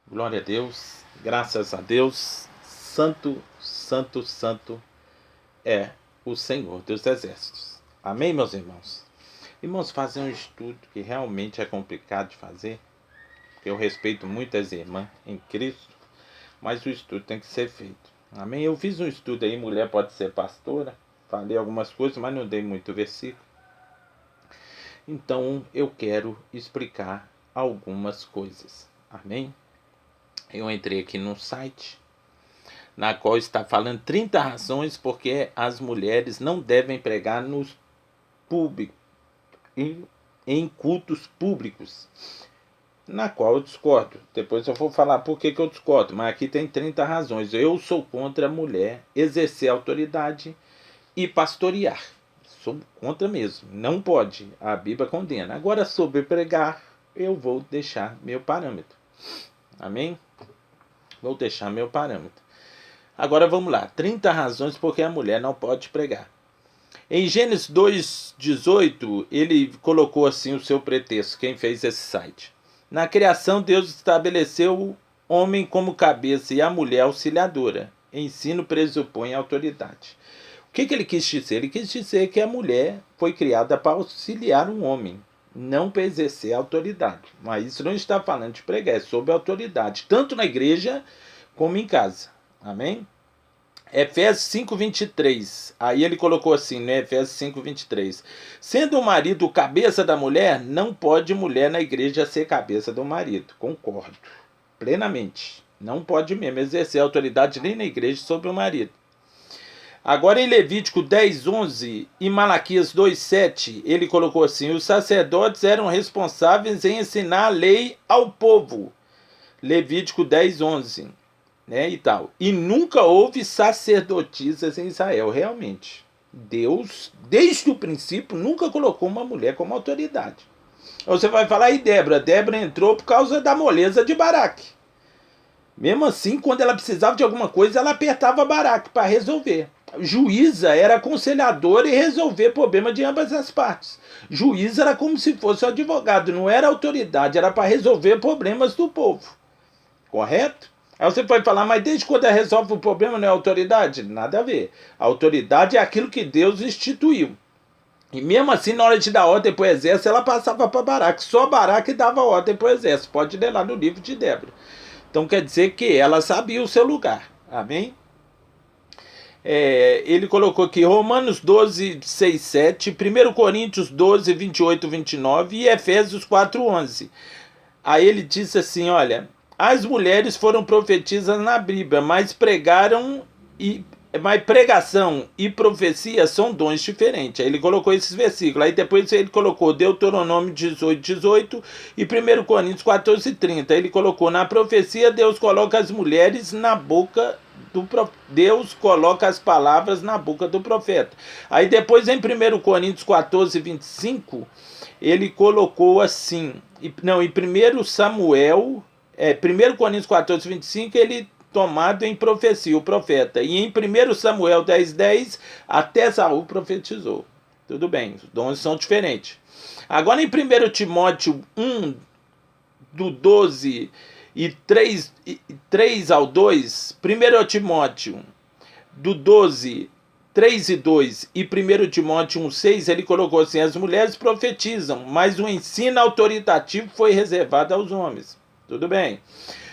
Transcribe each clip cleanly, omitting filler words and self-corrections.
Glória a Deus, graças a Deus, santo, santo, santo é o Senhor dos Exércitos. Amém, meus irmãos? Irmãos, fazer um estudo que realmente é complicado de fazer, porque eu respeito muito as irmãs em Cristo, mas o estudo tem que ser feito. Amém? Eu fiz um estudo aí, mulher pode ser pastora, falei algumas coisas, mas não dei muito versículo. Então eu quero explicar algumas coisas. Amém? Eu entrei aqui no site, na qual está falando 30 razões porque as mulheres não devem pregar nos públicos, em cultos públicos, na qual eu discordo. Depois eu vou falar por que eu discordo, mas aqui tem 30 razões. Eu sou contra a mulher exercer autoridade e pastorear. Sou contra mesmo. Não pode. A Bíblia condena. Agora, sobre pregar, eu vou deixar meu parâmetro. Amém? Vou deixar meu parâmetro. Agora vamos lá. 30 razões porque a mulher não pode pregar. Em Gênesis 2:18, ele colocou assim o seu pretexto, quem fez esse site. Na criação, Deus estabeleceu o homem como cabeça e a mulher auxiliadora. Ensino pressupõe autoridade. O que ele quis dizer? Ele quis dizer que a mulher foi criada para auxiliar um homem, não para exercer autoridade. Mas isso não está falando de pregar, é sobre autoridade, tanto na igreja como em casa. Amém? Efésios 5:23. Aí ele colocou assim, né? Efésios 5:23. Sendo o marido cabeça da mulher, não pode mulher na igreja ser cabeça do marido. Concordo plenamente. Não pode mesmo exercer autoridade nem na igreja sobre o marido. Agora em Levítico 10:11 e Malaquias 2:7, ele colocou assim: os sacerdotes eram responsáveis em ensinar a lei ao povo. Levítico 10:11. Né, e tal. E nunca houve sacerdotisas em Israel, realmente. Deus, desde o princípio, nunca colocou uma mulher como autoridade. Você vai falar, e Débora? Débora entrou por causa da moleza de Baraque. Mesmo assim, quando ela precisava de alguma coisa, ela apertava Baraque para resolver. Juíza era aconselhadora e resolver problema de ambas as partes. Juíza era como se fosse o advogado, não era autoridade, era para resolver problemas do povo. Correto? Aí você pode falar, mas desde quando ela resolve o problema não é autoridade? Nada a ver. A autoridade é aquilo que Deus instituiu. E mesmo assim, na hora de dar ordem para o exército, ela passava para Baraque. Só Baraque dava ordem para o exército. Pode ler lá no livro de Débora. Então quer dizer que ela sabia o seu lugar. Amém? Ele colocou aqui Romanos 12, 6, 7, 1 Coríntios 12, 28, 29 e Efésios 4, 11. Aí ele disse assim, olha, as mulheres foram profetisas na Bíblia, mas pregação e profecia são dons diferentes. Aí ele colocou esses versículos. Aí depois ele colocou Deuteronômio 18, 18 e 1 Coríntios 14, 30. Aí ele colocou na profecia, Deus coloca as mulheres na boca Deus coloca as palavras na boca do profeta. Aí depois em 1 Coríntios 14, 25, ele colocou assim, em 1 Samuel, 1 Coríntios 14, 25, ele tomado em profecia, o profeta. E em 1 Samuel 10, 10, até Saul profetizou. Tudo bem, os dons são diferentes. Agora em 1 Timóteo 1, do 12 e 3 ao 2, 1 Timóteo do 12, 3 e 2 e 1 Timóteo 1, 6, ele colocou assim, as mulheres profetizam, mas o ensino autoritativo foi reservado aos homens. Tudo bem.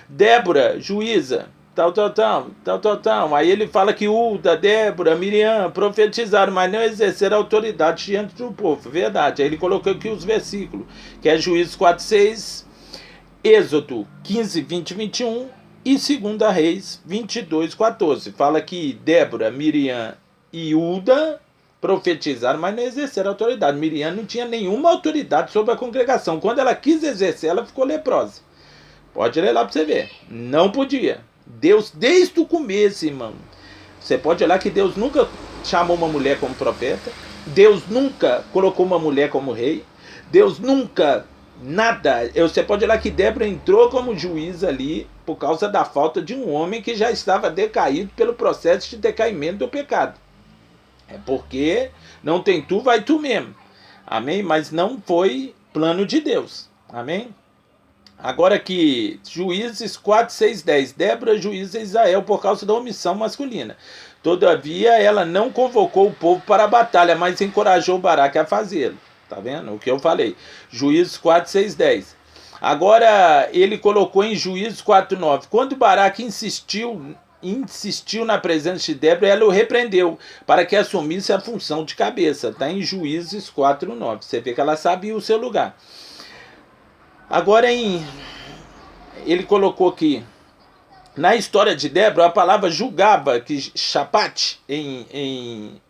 Débora, juíza, tal. Aí ele fala que Uda, Débora, Miriam profetizaram, mas não exerceram autoridade diante do povo. Verdade. Aí ele colocou aqui os versículos, que é Juízes 4, 6, Êxodo 15, 20, 21 e 2 Reis 22, 14. Fala que Débora, Miriam e Uda profetizaram, mas não exerceram autoridade. Miriam não tinha nenhuma autoridade sobre a congregação. Quando ela quis exercer, ela ficou leprosa. Pode ler lá para você ver. Não podia. Deus, desde o começo, irmão, você pode olhar que Deus nunca chamou uma mulher como profeta. Deus nunca colocou uma mulher como rei. Deus nunca... Nada. Você pode olhar que Débora entrou como juiz ali por causa da falta de um homem que já estava decaído pelo processo de decaimento do pecado. É porque não tem tu, vai tu mesmo. Amém? Mas não foi plano de Deus. Amém? Agora aqui, Juízes 4, 6, 10. Débora juíza Israel por causa da omissão masculina. Todavia, ela não convocou o povo para a batalha, mas encorajou Baraque a fazê-lo. Tá vendo? O que eu falei. Juízes 4, 6, 10. Agora, ele colocou em Juízes 4, 9. Quando Baraque insistiu na presença de Débora, ela o repreendeu para que assumisse a função de cabeça. Está em Juízes 4, 9. Você vê que ela sabia o seu lugar. Agora, ele colocou aqui, na história de Débora, a palavra julgava, que shapat em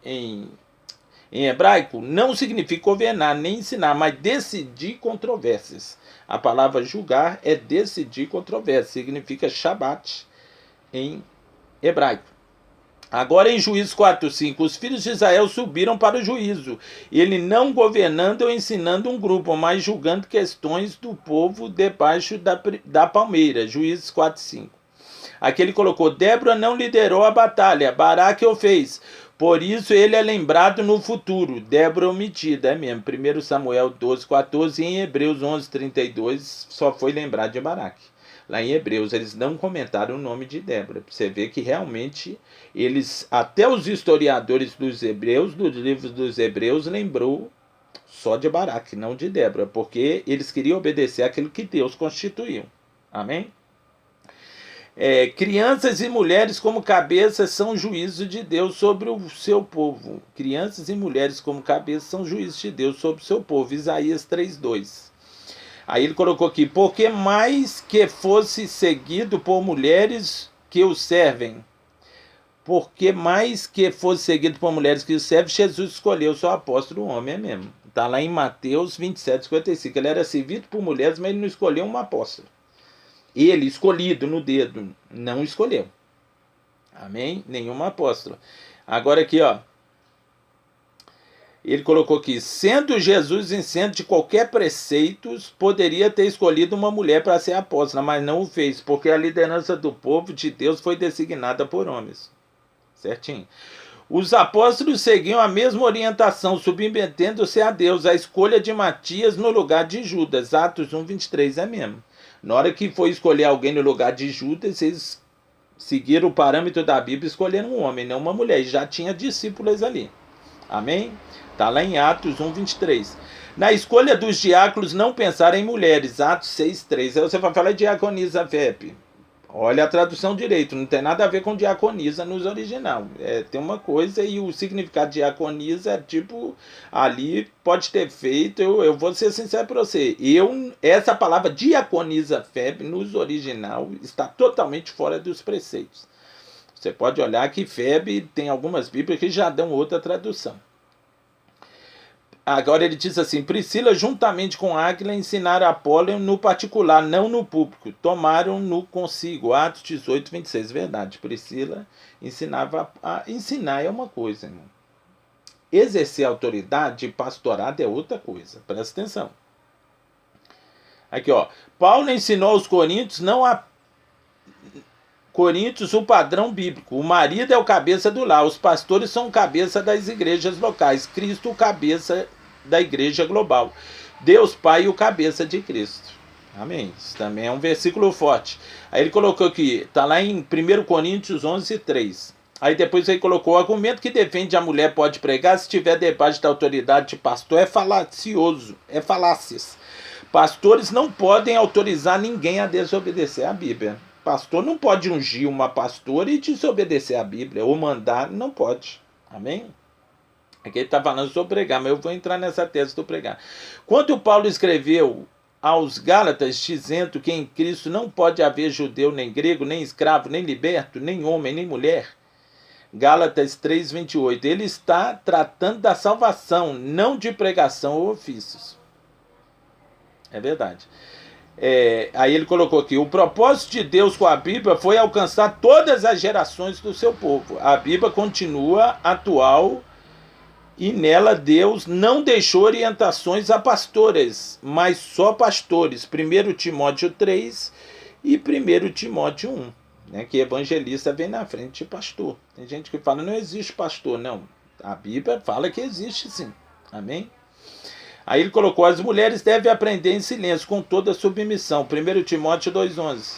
hebraico, não significa governar nem ensinar, mas decidir controvérsias. A palavra julgar é decidir controvérsias, significa shabat em hebraico. Agora em Juízes 4, 5, os filhos de Israel subiram para o juízo, ele não governando ou ensinando um grupo, mas julgando questões do povo debaixo da palmeira. Juízes 4, 5. Aqui ele colocou, Débora não liderou a batalha, Baraque o fez, por isso ele é lembrado no futuro. Débora omitida, é mesmo. 1 Samuel 12, 14 e em Hebreus 11, 32 só foi lembrado de Baraque. Lá em Hebreus, eles não comentaram o nome de Débora. Você vê que realmente eles, até os historiadores dos Hebreus, dos livros dos Hebreus, lembrou só de Baraque, não de Débora, porque eles queriam obedecer aquilo que Deus constituiu. Amém? Crianças e mulheres como cabeça são juízos de Deus sobre o seu povo. Crianças e mulheres como cabeça são juízos de Deus sobre o seu povo. Isaías 3:2. Aí ele colocou aqui, porque mais que fosse seguido por mulheres que o servem. Porque mais que fosse seguido por mulheres que o servem, Jesus escolheu o seu apóstolo, o homem é mesmo. Está lá em Mateus 27:55. Ele era servido por mulheres, mas ele não escolheu um apóstolo. Ele, escolhido no dedo, não escolheu. Amém? Nenhum apóstolo. Agora aqui, ó. Ele colocou aqui, sendo Jesus isento de qualquer preceito, poderia ter escolhido uma mulher para ser apóstola, mas não o fez, porque a liderança do povo de Deus foi designada por homens. Certinho? Os apóstolos seguiam a mesma orientação, submetendo-se a Deus. A escolha de Matias no lugar de Judas, Atos 1:23 é mesmo. Na hora que foi escolher alguém no lugar de Judas, eles seguiram o parâmetro da Bíblia, escolheram um homem, não uma mulher. E já tinha discípulos ali. Amém? Está lá em Atos 1:23. Na escolha dos diáconos, não pensar em mulheres. Atos 6:3. Aí você vai falar diaconisa, Fep. Olha a tradução direito, não tem nada a ver com diaconisa nos original. Tem uma coisa e o significado de diaconisa é tipo, ali pode ter feito, eu vou ser sincero para você, essa palavra diaconisa Feb nos original está totalmente fora dos preceitos. Você pode olhar que Feb tem algumas bíblias que já dão outra tradução. Agora ele diz assim, Priscila juntamente com Áquila ensinaram Apolo no particular, não no público, tomaram-no consigo, Atos 18:26, verdade, Priscila ensinava, ensinar é uma coisa, irmão. Exercer autoridade, pastorado é outra coisa, presta atenção. Aqui ó, Paulo ensinou aos coríntios, não a Coríntios o padrão bíblico, o marido é o cabeça do lar, os pastores são cabeça das igrejas locais, Cristo o cabeça da igreja global, Deus Pai o cabeça de Cristo. Amém. Isso também é um versículo forte. Aí ele colocou aqui, está lá em 1 Coríntios 11:3. Aí depois ele colocou, o argumento que defende a mulher pode pregar se tiver debaixo da autoridade de pastor é falacioso, é falácias. Pastores não podem autorizar ninguém a desobedecer à Bíblia. Pastor não pode ungir uma pastora e desobedecer à Bíblia, ou mandar, não pode. Amém? Aqui ele está falando sobre pregar, mas eu vou entrar nessa tese do pregar. Quando Paulo escreveu aos Gálatas, dizendo que em Cristo não pode haver judeu, nem grego, nem escravo, nem liberto, nem homem, nem mulher, Gálatas 3:28, ele está tratando da salvação, não de pregação ou ofícios. É verdade. Aí ele colocou aqui, o propósito de Deus com a Bíblia foi alcançar todas as gerações do seu povo. A Bíblia continua atual e nela Deus não deixou orientações a pastores, mas só pastores. 1 Timóteo 3 e 1 Timóteo 1. Né, que evangelista vem na frente de pastor. Tem gente que fala, não existe pastor. Não, a Bíblia fala que existe sim. Amém? Aí ele colocou, as mulheres devem aprender em silêncio, com toda submissão. 1 Timóteo 2,11.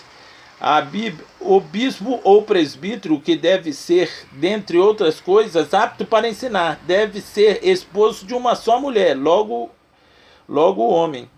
O bispo ou presbítero, que deve ser, dentre outras coisas, apto para ensinar, deve ser esposo de uma só mulher, logo o homem.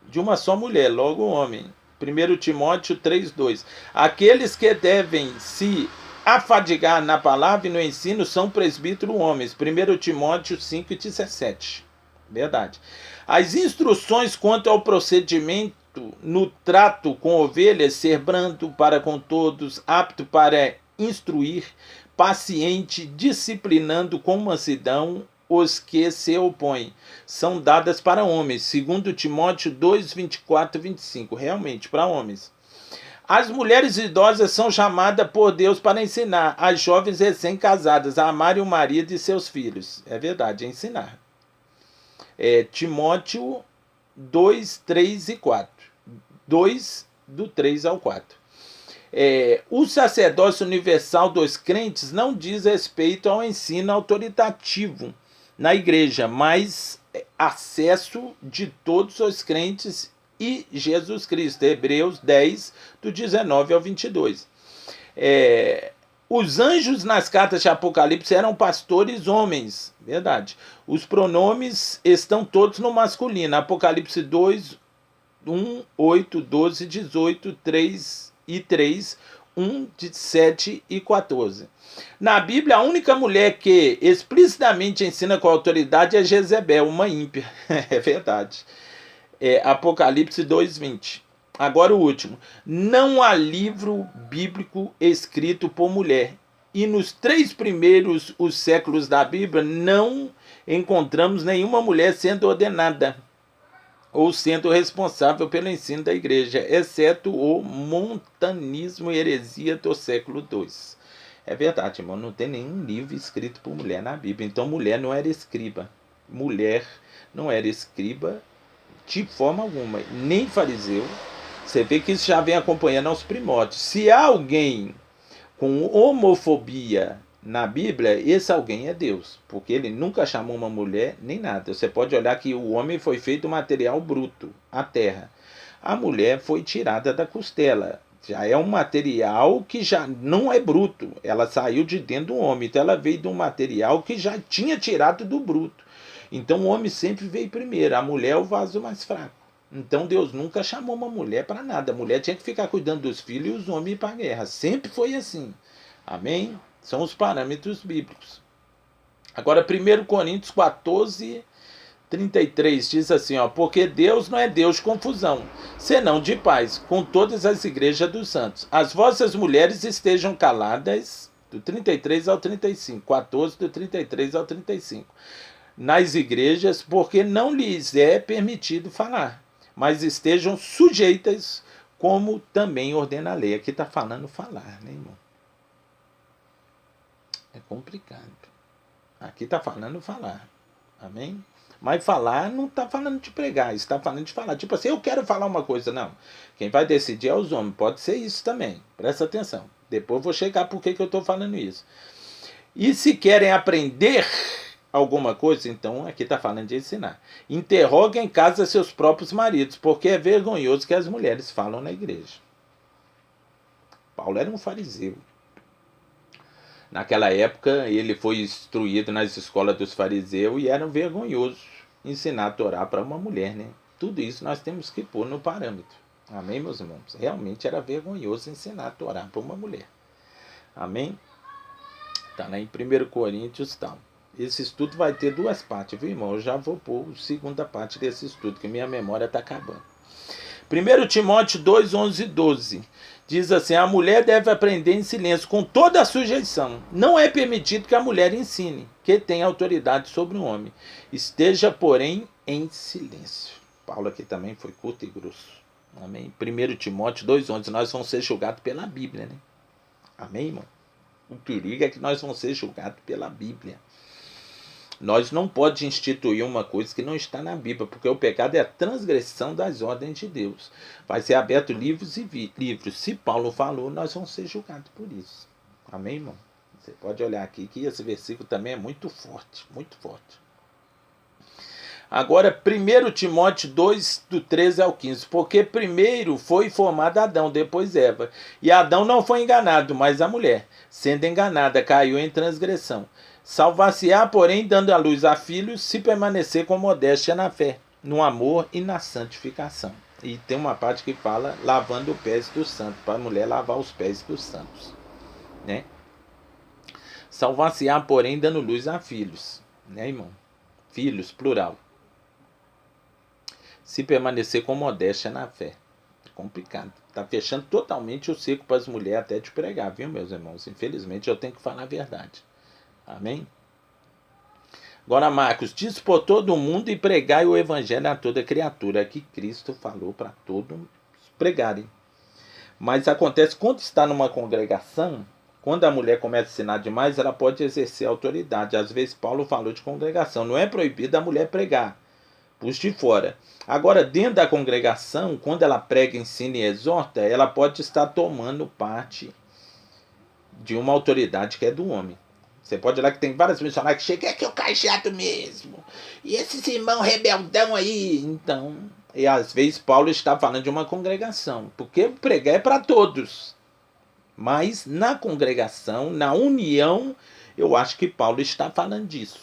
De uma só mulher, logo o homem. 1 Timóteo 3,2. Aqueles que devem se afadigar na palavra e no ensino são presbíteros homens. 1 Timóteo 5,17. Verdade. As instruções quanto ao procedimento no trato com ovelhas, ser brando para com todos, apto para instruir, paciente, disciplinando com mansidão os que se opõem, são dadas para homens, segundo Timóteo 2, 24 e 25, realmente para homens. As mulheres idosas são chamadas por Deus para ensinar as jovens recém-casadas a amarem o marido e seus filhos. É verdade, é ensinar. Timóteo 2, 3 e 4. 2, do 3 ao 4. O sacerdócio universal dos crentes não diz respeito ao ensino autoritativo na igreja, mas acesso de todos os crentes e Jesus Cristo. Hebreus 10, do 19 ao 22. Os anjos nas cartas de Apocalipse eram pastores homens, verdade. Os pronomes estão todos no masculino. Apocalipse 2, 1, 8, 12, 18, 3 e 3, 1, 7 e 14. Na Bíblia, a única mulher que explicitamente ensina com autoridade é Jezebel, uma ímpia. É verdade. Apocalipse 2, 20. Agora o último. Não há livro bíblico escrito por mulher. E nos 3 primeiros os séculos da Bíblia não encontramos nenhuma mulher sendo ordenada ou sendo responsável pelo ensino da igreja, exceto o montanismo e heresia do século II. É verdade, irmão, não tem nenhum livro escrito por mulher na Bíblia. Então mulher não era escriba. Mulher não era escriba de forma alguma, nem fariseu. Você vê que isso já vem acompanhando aos primórdios. Se há alguém com homofobia na Bíblia, esse alguém é Deus, porque ele nunca chamou uma mulher nem nada. Você pode olhar que o homem foi feito de material bruto, a terra. A mulher foi tirada da costela. Já é um material que já não é bruto. Ela saiu de dentro do homem. Então ela veio de um material que já tinha tirado do bruto. Então o homem sempre veio primeiro. A mulher é o vaso mais fraco. Então Deus nunca chamou uma mulher para nada. A mulher tinha que ficar cuidando dos filhos e os homens ir para a guerra. Sempre foi assim. Amém? São os parâmetros bíblicos. Agora 1 Coríntios 14, 33 diz assim, porque Deus não é Deus de confusão, senão de paz, com todas as igrejas dos santos. As vossas mulheres estejam caladas, do 33 ao 35, 14 do 33 ao 35, nas igrejas, porque não lhes é permitido falar, mas estejam sujeitas, como também ordena a lei. Aqui está falando falar, né, irmão? É complicado. Aqui está falando falar. Amém? Mas falar não está falando de pregar, está falando de falar. Tipo assim, eu quero falar uma coisa. Não. Quem vai decidir é os homens. Pode ser isso também. Presta atenção. Depois eu vou chegar por que eu estou falando isso. E se querem aprender alguma coisa, então aqui está falando de ensinar. Interroguem em casa seus próprios maridos, porque é vergonhoso que as mulheres falam na igreja. Paulo era um fariseu. Naquela época, ele foi instruído nas escolas dos fariseus e era vergonhoso ensinar a Torá para uma mulher, né? Tudo isso nós temos que pôr no parâmetro. Amém, meus irmãos? Realmente era vergonhoso ensinar a Torá para uma mulher. Amém? Está lá em 1 Coríntios, tal. Esse estudo vai ter 2 partes, viu, irmão? Eu já vou pôr a segunda parte desse estudo, que minha memória está acabando. 1 Timóteo 2, 11 e 12. Diz assim, a mulher deve aprender em silêncio, com toda a sujeição. Não é permitido que a mulher ensine, que tem autoridade sobre o homem. Esteja, porém, em silêncio. Paulo aqui também foi curto e grosso. Amém? 1 Timóteo 2, 11. Nós vamos ser julgados pela Bíblia, né? Amém, irmão? O perigo é que nós vamos ser julgados pela Bíblia. Nós não podemos instituir uma coisa que não está na Bíblia, porque o pecado é a transgressão das ordens de Deus. Vai ser aberto livros e livros. Se Paulo falou, nós vamos ser julgados por isso. Amém, irmão? Você pode olhar aqui que esse versículo também é muito forte, muito forte. Agora, 1 Timóteo 2, do 13 ao 15. Porque primeiro foi formado Adão, depois Eva. E Adão não foi enganado, mas a mulher, sendo enganada, caiu em transgressão. Salvar-se-á, porém, dando à luz a filhos, se permanecer com modéstia na fé, no amor e na santificação. E tem uma parte que fala lavando os pés dos santos, para a mulher lavar os pés dos santos, né? Salvar-se-á, porém, dando luz a filhos, né, irmão? Filhos, plural. Se permanecer com modéstia na fé. É complicado. Tá fechando totalmente o ciclo para as mulheres até de pregar, viu, meus irmãos? Infelizmente, eu tenho que falar a verdade. Amém? Agora, Marcos, diz por todo mundo e pregai o evangelho a toda criatura, que Cristo falou para todos pregarem. Mas acontece, quando está numa congregação, quando a mulher começa a ensinar demais, ela pode exercer autoridade. Às vezes, Paulo falou de congregação. Não é proibido a mulher pregar, puxa de fora. Agora, dentro da congregação, quando ela prega, ensina e exorta, ela pode estar tomando parte de uma autoridade que é do homem. Você pode olhar que tem vários missionários que chegam, é que eu caio chato mesmo. E esses irmãos rebeldão aí. Então, e às vezes Paulo está falando de uma congregação. Porque pregar é para todos. Mas na congregação, na união, eu acho que Paulo está falando disso.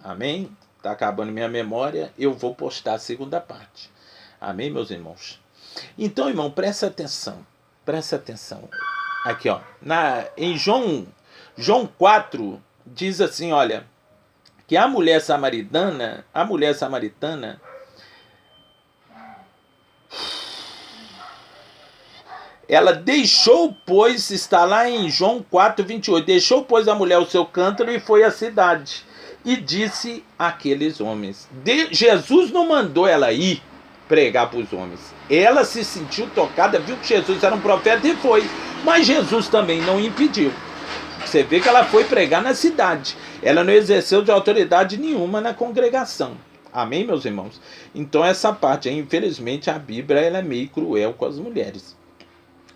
Amém? Está acabando minha memória, eu vou postar a segunda parte. Amém, meus irmãos? Então, irmão, presta atenção. Presta atenção. Aqui, ó. Em João 4, diz assim, olha, que a mulher samaritana, ela deixou, pois, está lá em João 4, 28, deixou, pois, a mulher o seu cântaro e foi à cidade. E disse àqueles homens, Jesus não mandou ela ir pregar para os homens. Ela se sentiu tocada, viu que Jesus era um profeta e foi. Mas Jesus também não impediu. Você vê que ela foi pregar na cidade. Ela não exerceu de autoridade nenhuma na congregação. Amém, meus irmãos? Então essa parte aí, infelizmente, a Bíblia ela é meio cruel com as mulheres.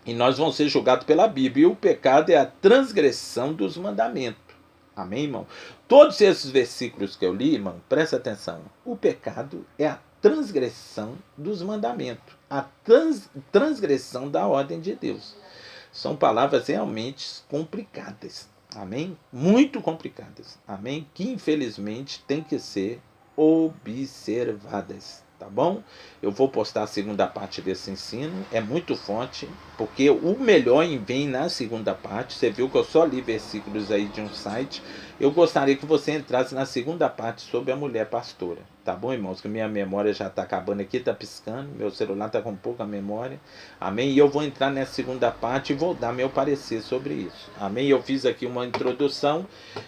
E nós vamos ser julgados pela Bíblia. E o pecado é a transgressão dos mandamentos. Amém, irmão? Todos esses versículos que eu li, irmão, presta atenção. O pecado é a transgressão dos mandamentos. A transgressão da ordem de Deus. São palavras realmente complicadas. Amém? Muito complicadas. Amém? Que infelizmente tem que ser observadas. Tá bom? Eu vou postar a segunda parte desse ensino. É muito forte, porque o melhor vem na segunda parte. Você viu que eu só li versículos aí de um site. Eu gostaria que você entrasse na segunda parte sobre a mulher pastora. Tá bom, irmãos? Que minha memória já está acabando aqui, está piscando. Meu celular está com pouca memória. Amém? E eu vou entrar nessa segunda parte e vou dar meu parecer sobre isso. Amém? Eu fiz aqui uma introdução.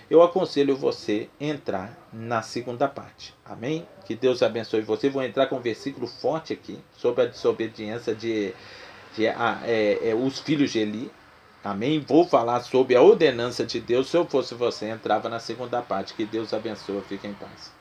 Eu aconselho você a entrar na segunda parte. Amém? Que Deus abençoe você. Vou entrar com um versículo forte aqui sobre a desobediência os filhos de Eli. Amém? Vou falar sobre a ordenança de Deus. Se eu fosse você, entrava na segunda parte. Que Deus abençoe. Fique em paz.